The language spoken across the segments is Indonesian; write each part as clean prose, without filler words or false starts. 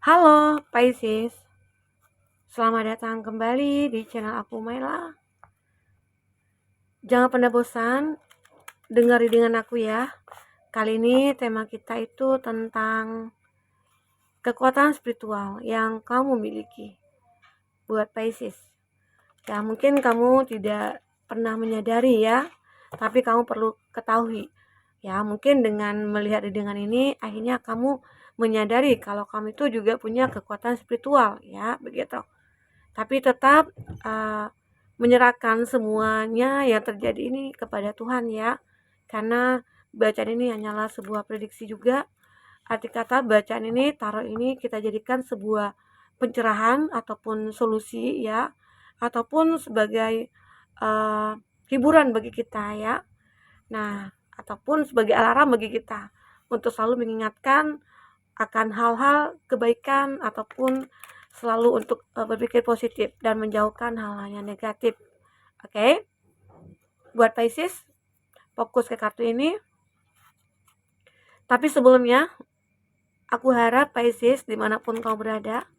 Halo Pisces, selamat datang kembali di channel aku Maila. Jangan pernah bosan dengerin dengan aku ya. Kali ini tema kita itu tentang kekuatan spiritual yang kamu miliki buat Pisces. Ya mungkin kamu tidak pernah menyadari ya, tapi kamu perlu ketahui. Ya mungkin dengan melihat dengan ini akhirnya kamu menyadari kalau kamu itu juga punya kekuatan spiritual ya, begitu. Tapi tetap menyerahkan semuanya yang terjadi ini kepada Tuhan ya, karena bacaan ini hanyalah sebuah prediksi juga. Arti kata bacaan ini, taruh ini kita jadikan sebuah pencerahan ataupun solusi ya, ataupun sebagai hiburan bagi kita ya. Nah, ataupun sebagai alarm bagi kita untuk selalu mengingatkan akan hal-hal kebaikan ataupun selalu untuk berpikir positif dan menjauhkan hal-hal yang negatif. Oke? Buat Pisces, fokus ke kartu ini. Tapi sebelumnya, aku harap Pisces dimanapun kau berada,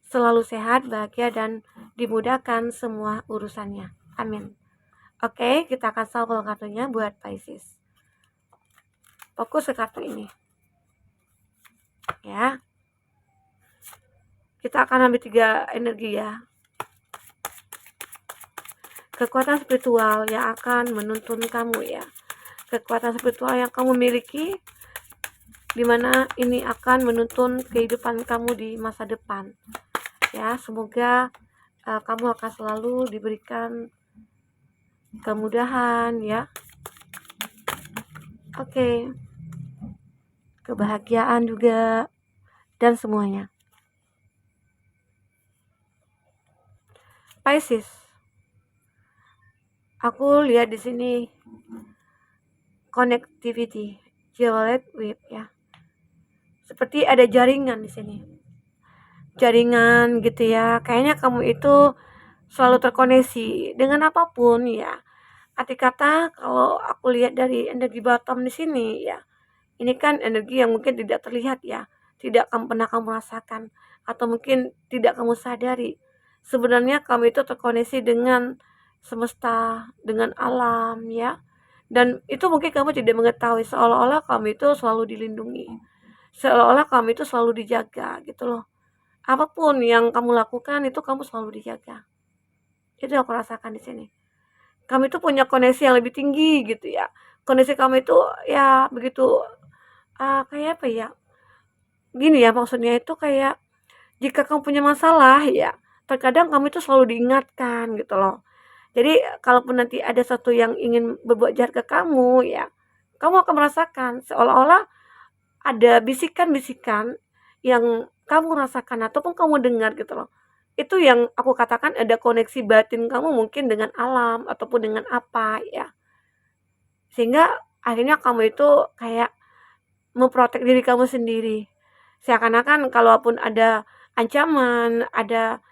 selalu sehat, bahagia, dan dimudahkan semua urusannya. Amin. Oke, kita akan shuffle kartunya buat Pisces. Fokus ke kartu ini. Ya. Kita akan ambil 3 energi ya. Kekuatan spiritual yang akan menuntun kamu ya. Kekuatan spiritual yang kamu miliki, dimana ini akan menuntun kehidupan kamu di masa depan ya. Semoga kamu akan selalu diberikan kemudahan ya. Oke. Kebahagiaan juga dan semuanya. Pisces, aku lihat di sini connectivity, violet wave ya. Seperti ada jaringan di sini. Jaringan gitu ya. Kayaknya kamu itu selalu terkoneksi dengan apapun ya. Arti kata kalau aku lihat dari energi bottom di sini ya. Ini kan energi yang mungkin tidak terlihat ya. Tidak pernah kamu rasakan atau mungkin tidak kamu sadari. Sebenarnya kamu itu terkoneksi dengan semesta, dengan alam ya. Dan itu mungkin kamu tidak mengetahui, seolah-olah kamu itu selalu dilindungi. Seolah-olah kamu itu selalu dijaga gitu loh. Apapun yang kamu lakukan itu kamu selalu dijaga. Itu yang aku rasakan di sini. Kamu itu punya koneksi yang lebih tinggi gitu ya. Koneksi kamu itu ya begitu kayak apa ya? Gini ya, maksudnya itu kayak jika kamu punya masalah ya, terkadang kamu itu selalu diingatkan gitu loh. Jadi kalaupun nanti ada sesuatu yang ingin berbuat jahat ke kamu ya, kamu akan merasakan seolah-olah ada bisikan-bisikan yang kamu rasakan ataupun kamu dengar gitu loh. Itu yang aku katakan ada koneksi batin kamu mungkin dengan alam ataupun dengan apa ya. Sehingga akhirnya kamu itu kayak memprotek diri kamu sendiri. Seakan-akan kalaupun ada ancaman, ada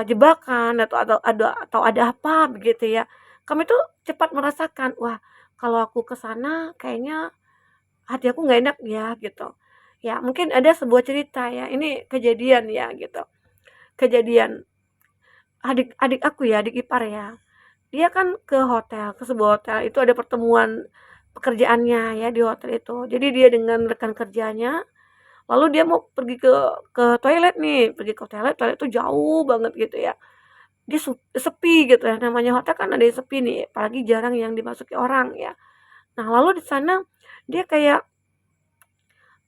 jebakan atau ada apa begitu ya. Kamu itu cepat merasakan, wah kalau aku ke sana kayaknya hati aku nggak enak ya gitu. Ya mungkin ada sebuah cerita ya, ini kejadian ya gitu. Kejadian adik aku ya, adik ipar ya. Dia kan ke hotel, ke sebuah hotel itu ada pertemuan pekerjaannya ya di hotel itu. Jadi dia dengan rekan kerjanya, lalu dia mau pergi ke toilet nih, pergi ke toilet, toilet itu jauh banget gitu ya. Dia sepi gitu ya, namanya hotel kan ada yang sepi nih, apalagi jarang yang dimasuki orang ya. Nah, lalu di sana dia kayak,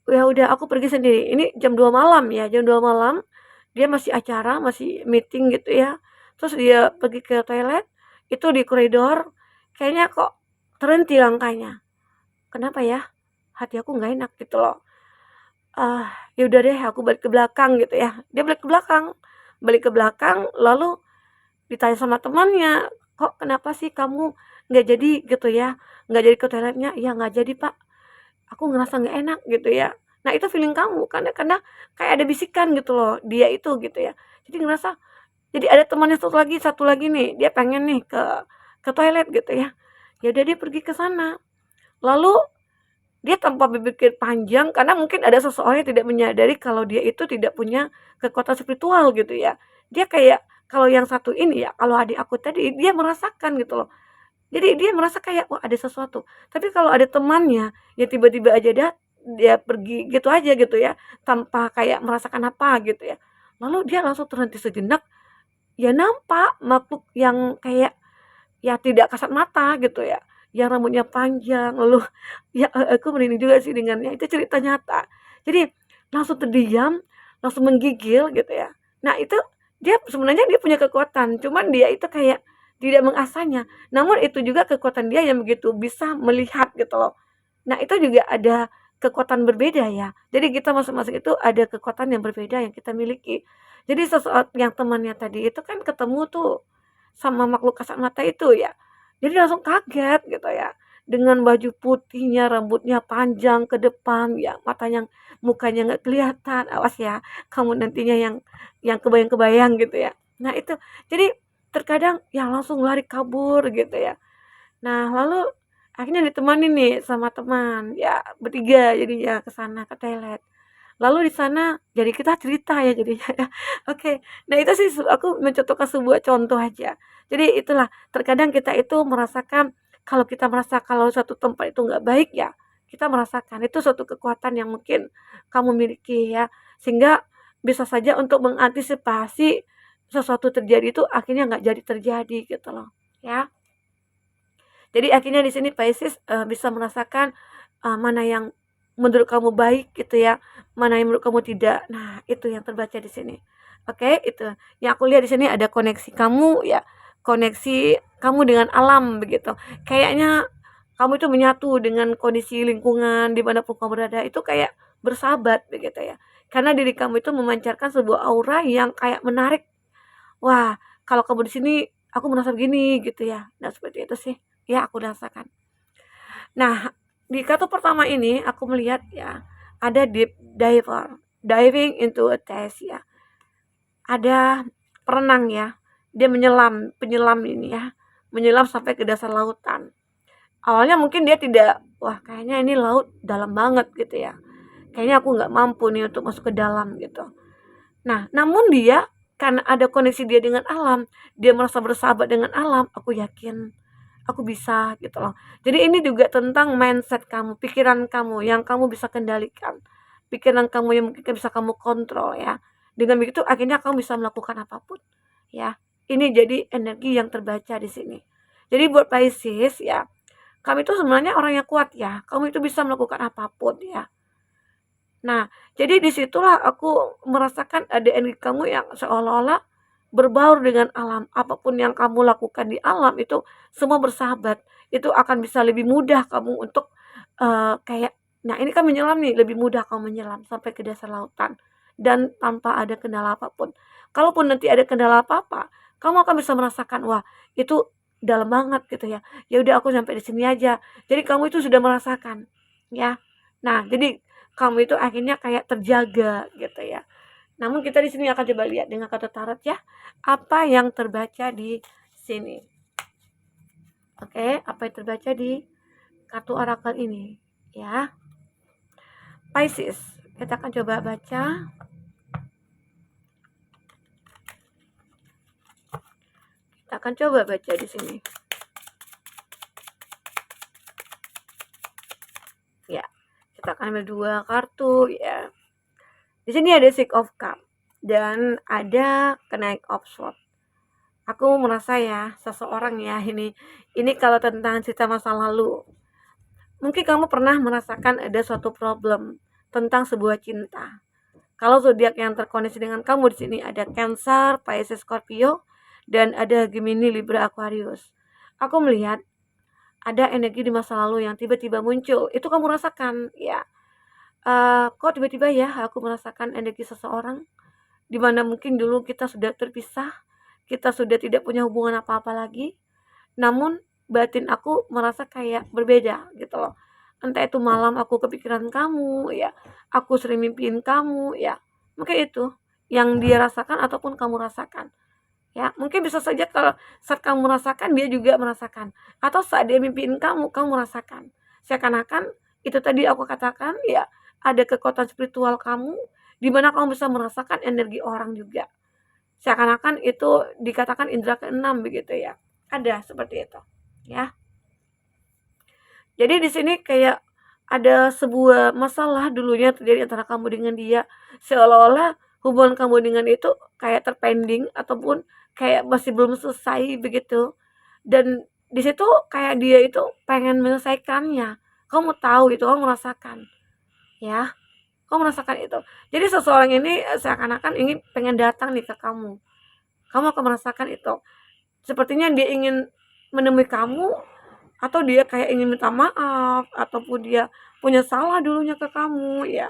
ya udah aku pergi sendiri. Ini jam 2 malam ya, jam 2 malam dia masih acara, masih meeting gitu ya. Terus dia pergi ke toilet, itu di koridor, kayaknya kok terhenti langkahnya. Kenapa ya? Hati aku nggak enak gitu loh. Ya udah deh aku balik ke belakang gitu ya. Dia balik ke belakang lalu ditanya sama temannya, "Kok kenapa sih kamu nggak jadi gitu ya, nggak jadi ke toiletnya?" "Ya nggak jadi Pak, aku ngerasa nggak enak," gitu ya. Nah itu feeling kamu karena kayak ada bisikan gitu loh, dia itu gitu ya. Jadi ngerasa jadi ada temannya satu lagi nih, dia pengen nih ke toilet gitu ya. Ya udah dia pergi ke sana. Lalu dia tanpa berpikir panjang, karena mungkin ada seseorang yang tidak menyadari kalau dia itu tidak punya kekuatan spiritual gitu ya. Dia kayak kalau yang satu ini ya, kalau adik aku tadi dia merasakan gitu loh. Jadi dia merasa kayak, wah ada sesuatu. Tapi kalau ada temannya yang tiba-tiba aja dia pergi gitu aja gitu ya, tanpa kayak merasakan apa gitu ya. Lalu dia langsung terhenti sejenak, ya nampak makhluk yang kayak ya tidak kasat mata gitu ya, yang rambutnya panjang, lalu ya, aku merinding juga sih dengannya, itu cerita nyata. Jadi langsung terdiam, langsung menggigil gitu ya. Nah itu dia sebenarnya dia punya kekuatan, cuman dia itu kayak tidak mengasahnya. Namun itu juga kekuatan dia yang begitu bisa melihat gitu loh. Nah itu juga ada kekuatan berbeda ya. Jadi kita masing-masing itu ada kekuatan yang berbeda yang kita miliki. Jadi sesuatu yang temannya tadi itu kan ketemu tuh sama makhluk kasat mata itu ya. Jadi langsung kaget gitu ya. Dengan baju putihnya, rambutnya panjang ke depan, ya matanya, mukanya nggak kelihatan. Awas ya, kamu nantinya yang kebayang-kebayang gitu ya. Nah itu, jadi terkadang ya langsung lari kabur gitu ya. Nah lalu akhirnya ditemani nih sama teman, ya bertiga jadinya ke sana ke toilet. Lalu di sana jadi kita cerita ya jadinya ya. Oke. Nah itu sih aku mencontohkan sebuah contoh aja. Jadi itulah, terkadang kita itu merasakan kalau kita merasa kalau suatu tempat itu nggak baik ya, kita merasakan itu suatu kekuatan yang mungkin kamu miliki ya. Sehingga bisa saja untuk mengantisipasi sesuatu terjadi itu akhirnya nggak jadi terjadi gitu loh, ya. Jadi akhirnya di sini Pisces, bisa merasakan, mana yang menurut kamu baik gitu ya, mana yang menurut kamu tidak. Nah, itu yang terbaca di sini. Oke, itu. Yang aku lihat di sini ada koneksi kamu ya, koneksi kamu dengan alam begitu. Kayaknya kamu itu menyatu dengan kondisi lingkungan di mana pun kamu berada, itu kayak bersahabat begitu ya. Karena diri kamu itu memancarkan sebuah aura yang kayak menarik. Wah, kalau kamu di sini aku merasa begini gitu ya. Nah, seperti itu sih ya aku rasakan. Nah, di kartu pertama ini aku melihat ya ada deep diver, diving into a test ya. Ada perenang ya. Dia menyelam, penyelam ini ya. Menyelam sampai ke dasar lautan. Awalnya mungkin dia tidak, wah kayaknya ini laut dalam banget gitu ya. Kayaknya aku nggak mampu nih untuk masuk ke dalam gitu. Nah, namun dia karena ada koneksi dia dengan alam, dia merasa bersahabat dengan alam, aku yakin aku bisa gitu loh. Jadi ini juga tentang mindset kamu, pikiran kamu yang kamu bisa kendalikan. Pikiran kamu yang mungkin bisa kamu kontrol ya. Dengan begitu akhirnya kamu bisa melakukan apapun ya. Ini jadi energi yang terbaca di sini. Jadi buat Pisces ya, kami itu sebenarnya orang yang kuat ya. Kamu itu bisa melakukan apapun ya. Nah, jadi disitulah aku merasakan ada energi kamu yang seolah-olah berbaur dengan alam. Apapun yang kamu lakukan di alam itu semua bersahabat. Itu akan bisa lebih mudah kamu untuk kayak, nah ini kan menyelam nih, lebih mudah kamu menyelam sampai ke dasar lautan dan tanpa ada kendala apapun. Kalaupun nanti ada kendala apa-apa, kamu akan bisa merasakan, wah itu dalam banget gitu ya. Ya udah aku sampai di sini aja. Jadi kamu itu sudah merasakan, ya. Nah, jadi kamu itu akhirnya kayak terjaga gitu ya. Namun kita di sini akan coba lihat dengan kartu tarot ya, apa yang terbaca di sini. Oke, apa yang terbaca di kartu orakel ini ya. Pisces, kita akan coba baca. Kita akan coba baca di sini. Ya, kita akan ambil 2 kartu ya. Di sini ada Six of Cups dan ada Knight of Swords. Aku merasa ya, seseorang ya ini kalau tentang cerita masa lalu. Mungkin kamu pernah merasakan ada suatu problem tentang sebuah cinta. Kalau zodiak yang terkoneksi dengan kamu di sini ada Cancer, Pisces, Scorpio, dan ada Gemini, Libra, Aquarius. Aku melihat ada energi di masa lalu yang tiba-tiba muncul. Itu kamu rasakan, ya. Kok tiba-tiba ya aku merasakan energi seseorang di mana mungkin dulu kita sudah terpisah, kita sudah tidak punya hubungan apa-apa lagi. Namun batin aku merasa kayak berbeda gitu loh. Entah itu malam aku kepikiran kamu ya, aku sering mimpiin kamu ya. Mungkin itu yang dia rasakan ataupun kamu rasakan. Ya, mungkin bisa saja kalau saat kamu merasakan dia juga merasakan. Atau saat dia mimpiin kamu, kamu merasakan. Seakan-akan Itu tadi aku katakan ya, ada kekuatan spiritual kamu, di mana kamu bisa merasakan energi orang juga. Seakan-akan itu dikatakan indera keenam begitu ya. Ada seperti itu, ya. Jadi di sini kayak ada sebuah masalah dulunya terjadi antara kamu dengan dia, seolah-olah hubungan kamu dengan itu kayak terpending ataupun kayak masih belum selesai begitu. Dan di situ kayak dia itu pengen menyelesaikannya. Kamu tahu itu, kamu merasakan, ya. Kamu merasakan itu. Jadi seseorang ini seakan-akan ingin pengen datang nih ke kamu. Kamu akan merasakan itu. Sepertinya dia ingin menemui kamu, atau dia kayak ingin minta maaf, ataupun dia punya salah dulunya ke kamu, ya.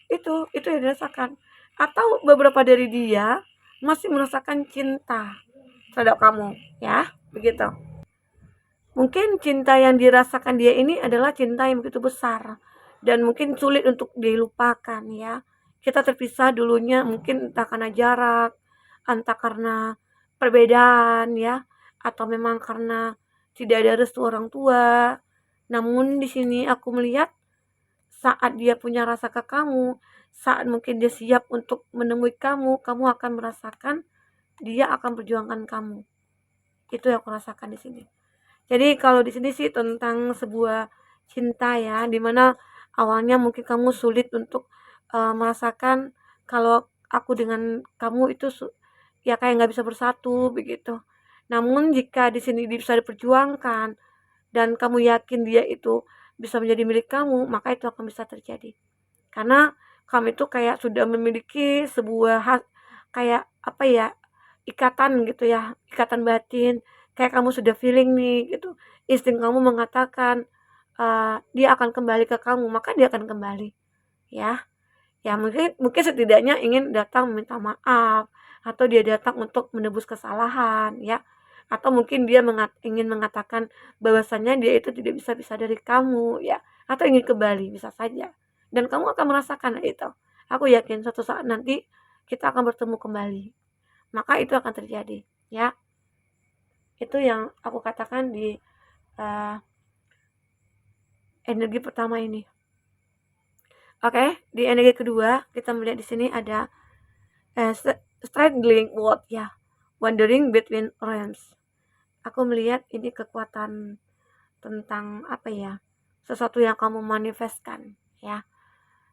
Itu yang dirasakan. Atau beberapa dari dia masih merasakan cinta terhadap kamu, ya, begitu. Mungkin cinta yang dirasakan dia ini adalah cinta yang begitu besar dan mungkin sulit untuk dilupakan, ya. Kita terpisah dulunya mungkin entah karena jarak, entah karena perbedaan, ya, atau memang karena tidak ada restu orang tua. Namun di sini aku melihat saat dia punya rasa ke kamu, saat mungkin dia siap untuk menemui kamu, kamu akan merasakan dia akan perjuangkan kamu. Itu yang aku rasakan di sini. Jadi kalau di sini sih tentang sebuah cinta ya, dimana awalnya mungkin kamu sulit untuk merasakan kalau aku dengan kamu itu ya kayak nggak bisa bersatu begitu. Namun jika di sini bisa diperjuangkan dan kamu yakin dia itu bisa menjadi milik kamu, maka itu akan bisa terjadi. Karena kamu itu kayak sudah memiliki sebuah kayak apa ya, ikatan gitu ya, ikatan batin, kayak kamu sudah feeling nih gitu. Insting kamu mengatakan dia akan kembali ke kamu, maka dia akan kembali, ya. Ya mungkin mungkin setidaknya ingin datang meminta maaf, atau dia datang untuk menebus kesalahan, ya. Atau mungkin dia ingin mengatakan bahwasannya dia itu tidak bisa dari kamu, ya. Atau ingin kembali, bisa saja. Dan kamu akan merasakan itu. Aku yakin suatu saat nanti kita akan bertemu kembali. Maka itu akan terjadi, ya. Itu yang aku katakan di energi pertama ini. Oke, di energi kedua kita melihat di sini ada struggling word ya, wandering between realms. Aku melihat ini kekuatan tentang apa ya, sesuatu yang kamu manifestkan, ya,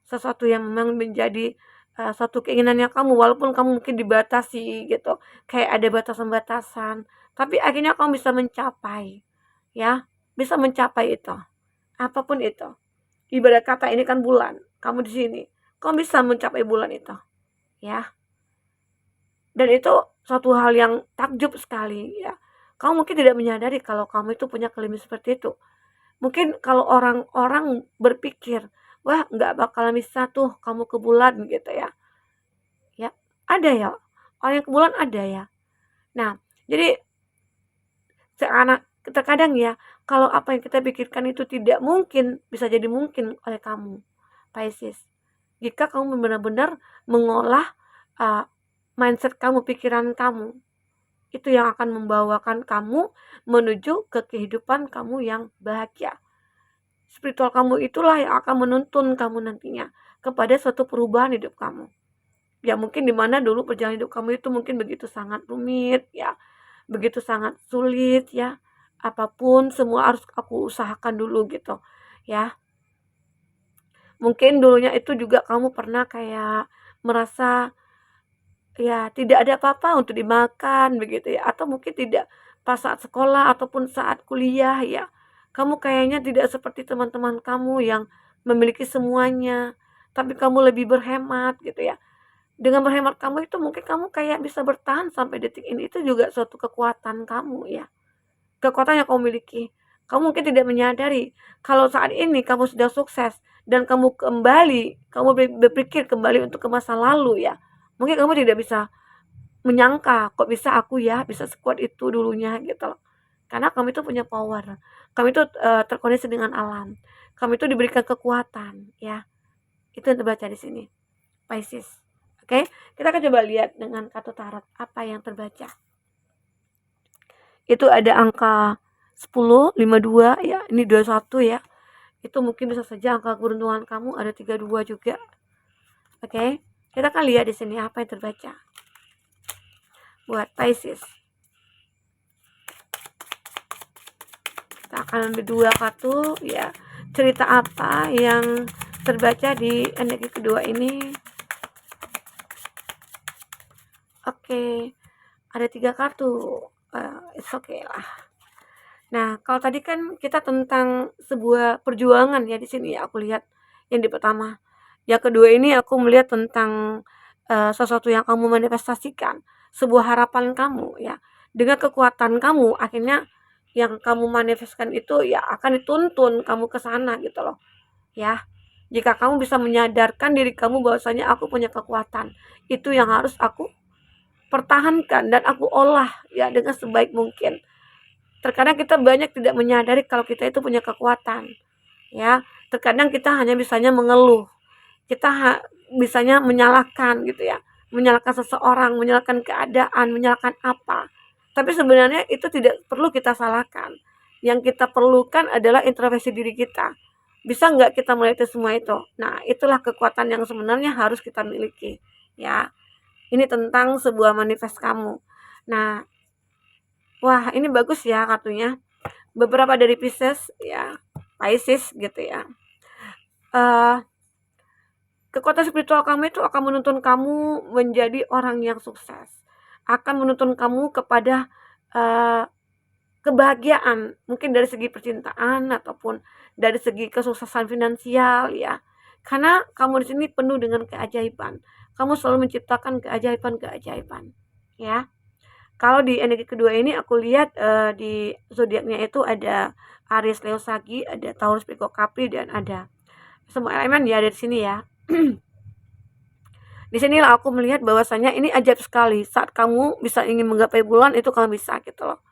sesuatu yang memang menjadi suatu keinginannya kamu, walaupun kamu mungkin dibatasi gitu, kayak ada batasan-batasan, tapi akhirnya kamu bisa mencapai, ya, bisa mencapai itu, apapun itu. Ibarat kata ini kan bulan, kamu di sini, kamu bisa mencapai bulan itu, ya. Dan itu suatu hal yang takjub sekali, ya. Kamu mungkin tidak menyadari kalau kamu itu punya kelebihan seperti itu. Mungkin kalau orang-orang berpikir, wah nggak bakalan bisa tuh kamu ke bulan gitu ya. Ya, ada ya. Orang yang ke bulan ada ya. Nah, jadi terkadang ya, kalau apa yang kita pikirkan itu tidak mungkin, bisa jadi mungkin oleh kamu, Pisces. Jika kamu benar-benar mengolah mindset kamu, pikiran kamu, itu yang akan membawakan kamu menuju ke kehidupan kamu yang bahagia. Spiritual kamu itulah yang akan menuntun kamu nantinya kepada suatu perubahan hidup kamu. Ya mungkin dimana dulu perjalanan hidup kamu itu mungkin begitu sangat rumit ya, begitu sangat sulit ya. Apapun semua harus aku usahakan dulu gitu ya. Mungkin dulunya itu juga kamu pernah kayak merasa ya tidak ada apa-apa untuk dimakan begitu ya, atau mungkin tidak pas saat sekolah ataupun saat kuliah ya. Kamu kayaknya tidak seperti teman-teman kamu yang memiliki semuanya, tapi kamu lebih berhemat gitu ya. Dengan berhemat kamu itu mungkin kamu kayak bisa bertahan sampai detik ini, itu juga suatu kekuatan kamu ya. Kekuatan yang kamu miliki. Kamu mungkin tidak menyadari kalau saat ini kamu sudah sukses dan kamu kembali, kamu berpikir kembali untuk ke masa lalu ya. Mungkin kamu tidak bisa menyangka, kok bisa aku ya bisa sekuat itu dulunya gitu loh. Karena kamu itu punya power. Kamu itu terkoneksi dengan alam. Kamu itu diberikan kekuatan ya. Itu yang terbaca di sini. Pisces. Oke, kita akan coba lihat dengan kartu tarot apa yang terbaca. Itu ada angka 10, 52 ya, ini 21 ya. itu mungkin bisa saja angka keberuntungan kamu ada 32 juga. Oke, kita akan lihat di sini apa yang terbaca buat Pisces. Kita akan ambil 2 kartu ya. Cerita apa yang terbaca di energi kedua ini? Oke, ada 3 kartu. It's okay lah. Nah, kalau tadi kan kita tentang sebuah perjuangan ya di sini ya aku lihat yang di pertama. Yang kedua ini aku melihat tentang sesuatu yang kamu manifestasikan, sebuah harapan kamu ya. Dengan kekuatan kamu akhirnya yang kamu manifestkan itu ya akan dituntun kamu ke sana gitu loh. Ya. Jika kamu bisa menyadarkan diri kamu bahwasanya aku punya kekuatan, itu yang harus aku pertahankan dan aku olah ya dengan sebaik mungkin. Terkadang kita banyak tidak menyadari kalau kita itu punya kekuatan. Ya, terkadang kita hanya bisanya mengeluh. Kita bisanya menyalahkan gitu ya. Menyalahkan seseorang, menyalahkan keadaan, menyalahkan apa. Tapi sebenarnya itu tidak perlu kita salahkan. Yang kita perlukan adalah introspeksi diri kita. Bisa nggak kita melihat semua itu? Nah, itulah kekuatan yang sebenarnya harus kita miliki. Ya, ini tentang sebuah manifest kamu. Nah, wah ini bagus ya kartunya. Beberapa dari Pisces ya, Pisces gitu ya. Kekuatan spiritual kamu itu akan menuntun kamu menjadi orang yang sukses. Akan menuntun kamu kepada kebahagiaan, mungkin dari segi percintaan ataupun dari segi kesuksesan finansial ya. Karena kamu di sini penuh dengan keajaiban. Kamu selalu menciptakan keajaiban-keajaiban ya. Kalau di energi kedua ini aku lihat di zodiaknya itu ada Aries, Leo, Sagi, ada Taurus, Virgo, Capri dan ada semua elemen ya dari sini ya. Di sinilah aku melihat bahwasanya ini ajaib sekali. Saat kamu bisa ingin menggapai bulan itu kamu bisa gitu loh.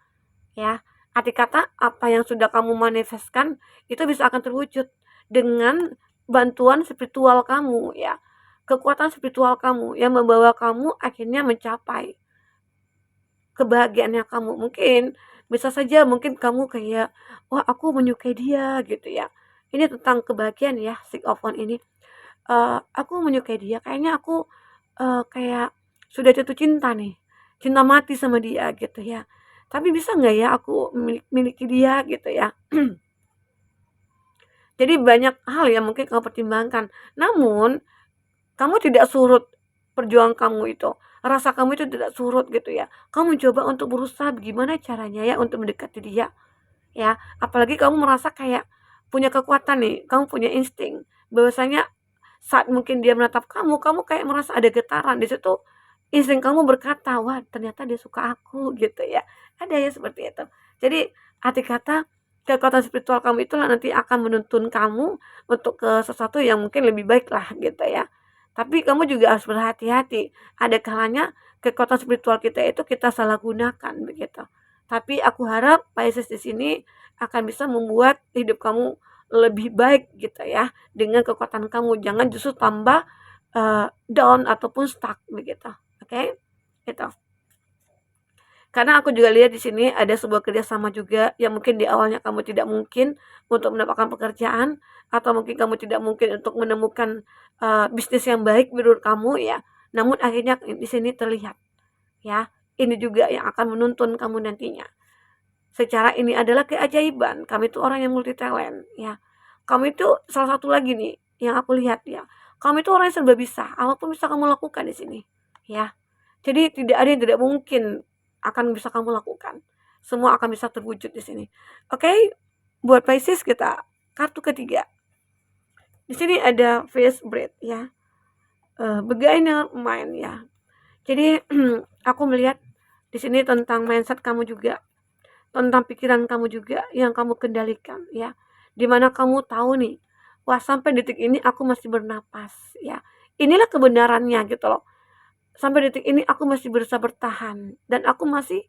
Ya. Arti kata apa yang sudah kamu manifestkan itu bisa akan terwujud dengan bantuan spiritual kamu ya. Kekuatan spiritual kamu yang membawa kamu akhirnya mencapai kebahagiaannya kamu. Mungkin bisa saja mungkin kamu kayak wah aku menyukai dia gitu ya. Ini tentang kebahagiaan ya Six of Wands ini. Aku menyukai dia, kayaknya aku kayak sudah jatuh cinta nih, cinta mati sama dia gitu ya. Tapi bisa nggak ya aku miliki dia gitu ya. Jadi banyak hal yang mungkin kamu pertimbangkan. Namun kamu tidak surut perjuangan kamu itu. Rasa kamu itu tidak surut gitu ya. Kamu coba untuk berusaha gimana caranya ya untuk mendekati dia. Ya, apalagi kamu merasa kayak punya kekuatan nih, kamu punya insting bahwasanya saat mungkin dia menatap kamu kayak merasa ada getaran di situ. Insting kamu berkata, wah ternyata dia suka aku gitu ya. Ada ya seperti itu. Jadi arti kata kekuatan spiritual kamu itulah nanti akan menuntun kamu untuk ke sesuatu yang mungkin lebih baik lah gitu ya. Tapi kamu juga harus berhati-hati. Ada kalanya kekuatan spiritual kita itu kita salah gunakan begitu. Tapi aku harap Pisces di sini akan bisa membuat hidup kamu lebih baik gitu ya dengan kekuatan kamu. Jangan justru tambah down ataupun stuck begitu. Oke? Gitu. Karena aku juga lihat di sini ada sebuah kerjasama juga yang mungkin di awalnya kamu tidak mungkin untuk mendapatkan pekerjaan atau mungkin kamu tidak mungkin untuk menemukan bisnis yang baik menurut kamu ya. Namun akhirnya di sini terlihat ya. Ini juga yang akan menuntun kamu nantinya. Secara ini adalah keajaiban. Kamu itu orang yang multi talent ya. Kamu itu salah satu lagi nih yang aku lihat ya. Kamu itu orang yang serba bisa. Apapun bisa kamu lakukan di sini ya. Jadi tidak ada yang tidak mungkin akan bisa kamu lakukan. Semua akan bisa terwujud di sini. Oke, buat Pisces kita kartu ketiga. Di sini ada face bread ya. Beginner mind ya. Jadi aku melihat di sini tentang mindset kamu juga, tentang pikiran kamu juga yang kamu kendalikan ya. Dimana kamu tahu nih, wah sampai detik ini aku masih bernapas ya. Inilah kebenarannya gitu loh. Sampai detik ini aku masih berusaha bertahan dan aku masih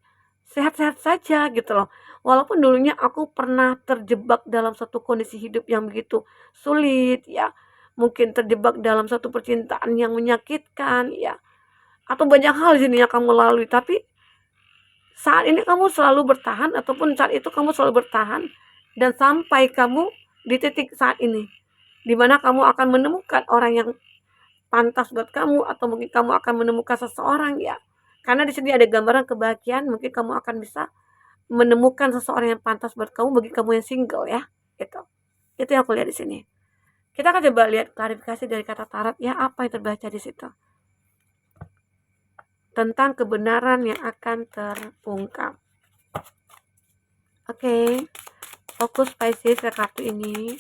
sehat-sehat saja gitu loh. Walaupun dulunya aku pernah terjebak dalam satu kondisi hidup yang begitu sulit ya. Mungkin terjebak dalam satu percintaan yang menyakitkan ya. Atau banyak hal di sini yang kamu lalui, tapi saat ini kamu selalu bertahan ataupun saat itu kamu selalu bertahan dan sampai kamu di titik saat ini, di mana kamu akan menemukan orang yang pantas buat kamu, atau mungkin kamu akan menemukan seseorang ya. Karena di sini ada gambaran kebahagiaan, mungkin kamu akan bisa menemukan seseorang yang pantas buat kamu bagi kamu yang single ya. Gitu. Itu yang aku lihat di sini. Kita akan coba lihat klarifikasi dari kata tarot ya, apa yang terbaca di situ. Tentang kebenaran yang akan terungkap. Oke. Fokus Pisces ke kartu ini.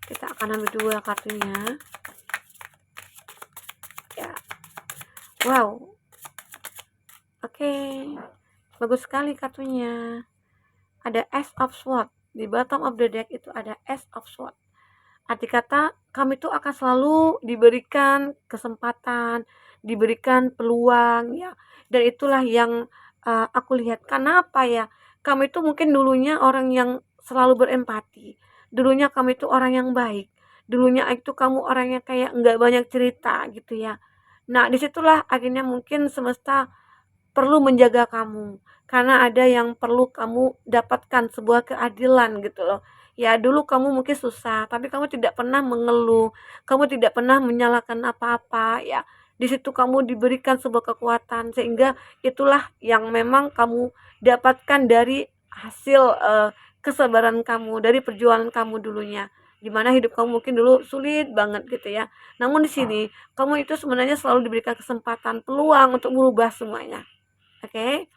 Kita akan ambil 2 kartunya. Ya. Wow. Oke. Bagus sekali kartunya. Ada Ace of Swords. Di bottom of the deck itu ada Ace of Swords. Arti kata, kamu itu akan selalu diberikan kesempatan, diberikan peluang ya. Dan itulah yang aku lihat. Karena apa ya? Kamu itu mungkin dulunya orang yang selalu berempati. Dulunya kamu itu orang yang baik. Dulunya itu kamu orang yang kayak nggak banyak cerita gitu ya. Nah, disitulah akhirnya mungkin semesta perlu menjaga kamu. Karena ada yang perlu kamu dapatkan, sebuah keadilan gitu loh. Ya dulu kamu mungkin susah, tapi kamu tidak pernah mengeluh, kamu tidak pernah menyalahkan apa-apa ya. Di situ kamu diberikan sebuah kekuatan, sehingga itulah yang memang kamu dapatkan dari hasil kesabaran kamu, dari perjuangan kamu dulunya. Dimana hidup kamu mungkin dulu sulit banget gitu ya. Namun di sini kamu itu sebenarnya selalu diberikan kesempatan, peluang untuk merubah semuanya. Oke.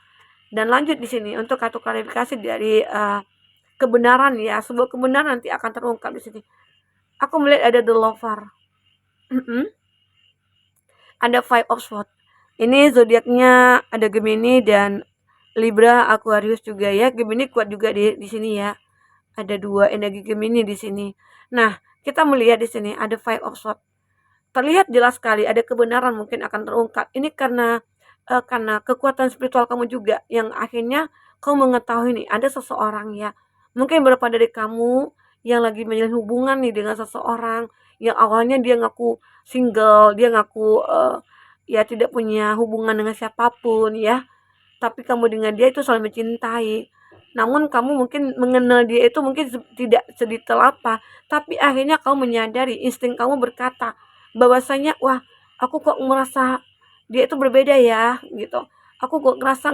Dan lanjut di sini untuk kartu klarifikasi dari kebenaran ya, sebuah kebenaran nanti akan terungkap di sini. Aku melihat ada The Lover. Ada Five of Swords. Ini zodiaknya ada Gemini dan Libra, Aquarius juga ya. Gemini kuat juga di sini ya. Ada 2 energi Gemini di sini. Nah, kita melihat di sini ada Five of Swords. Terlihat jelas sekali ada kebenaran mungkin akan terungkap. Ini karena kekuatan spiritual kamu juga yang akhirnya kamu mengetahui nih ada seseorang ya. Mungkin beberapa dari kamu yang lagi menjalin hubungan nih dengan seseorang yang awalnya dia ngaku single, dia ngaku ya tidak punya hubungan dengan siapapun ya. Tapi kamu dengan dia itu selalu mencintai. Namun kamu mungkin mengenal dia itu mungkin tidak sedetail apa, tapi akhirnya kamu menyadari, insting kamu berkata bahwasanya, wah aku kok merasa dia itu berbeda ya gitu, aku kok ngerasa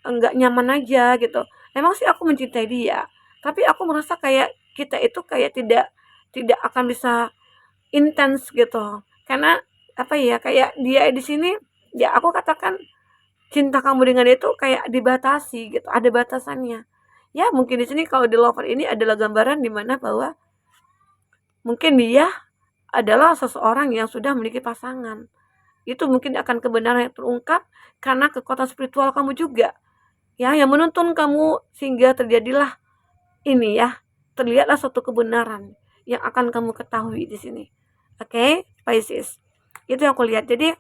nggak nyaman aja gitu. Emang sih aku mencintai dia, tapi aku merasa kayak kita itu kayak tidak akan bisa intens gitu, karena apa ya, kayak dia di sini ya aku katakan cinta kamu dengan dia itu kayak dibatasi gitu, ada batasannya. Ya mungkin di sini kalau di Lover ini adalah gambaran di mana bahwa mungkin dia adalah seseorang yang sudah memiliki pasangan. Itu mungkin akan kebenaran yang terungkap karena kekuatan spiritual kamu juga. Ya, yang menuntun kamu sehingga terjadilah ini ya. Terlihatlah suatu kebenaran yang akan kamu ketahui di sini. Oke, Pisces. Itu yang aku lihat. Jadi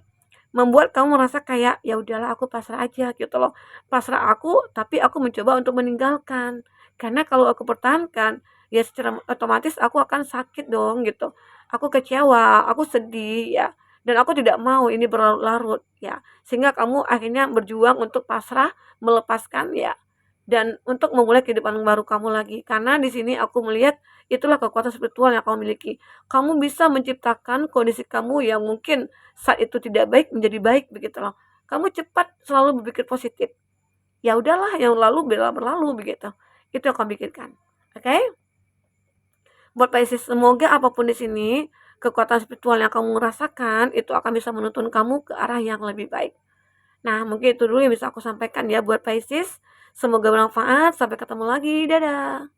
membuat kamu merasa kayak ya udahlah aku pasrah aja gitu loh. Pasrah aku, tapi aku mencoba untuk meninggalkan. Karena kalau aku pertahankan, ya secara otomatis aku akan sakit dong gitu. Aku kecewa, aku sedih ya. Dan aku tidak mau ini berlarut-larut ya. Sehingga kamu akhirnya berjuang untuk pasrah, melepaskan ya. Dan untuk memulai kehidupan baru kamu lagi. Karena di sini aku melihat itulah kekuatan spiritual yang kamu miliki. Kamu bisa menciptakan kondisi kamu yang mungkin saat itu tidak baik menjadi baik begitu loh. Kamu cepat selalu berpikir positif. Ya udahlah yang lalu berlalu begitu. Itu yang kamu pikirkan. Oke? Buat Pisces, semoga apapun di sini kekuatan spiritual yang kamu rasakan itu akan bisa menuntun kamu ke arah yang lebih baik. Nah, mungkin itu dulu yang bisa aku sampaikan ya buat Pisces. Semoga bermanfaat. Sampai ketemu lagi. Dadah.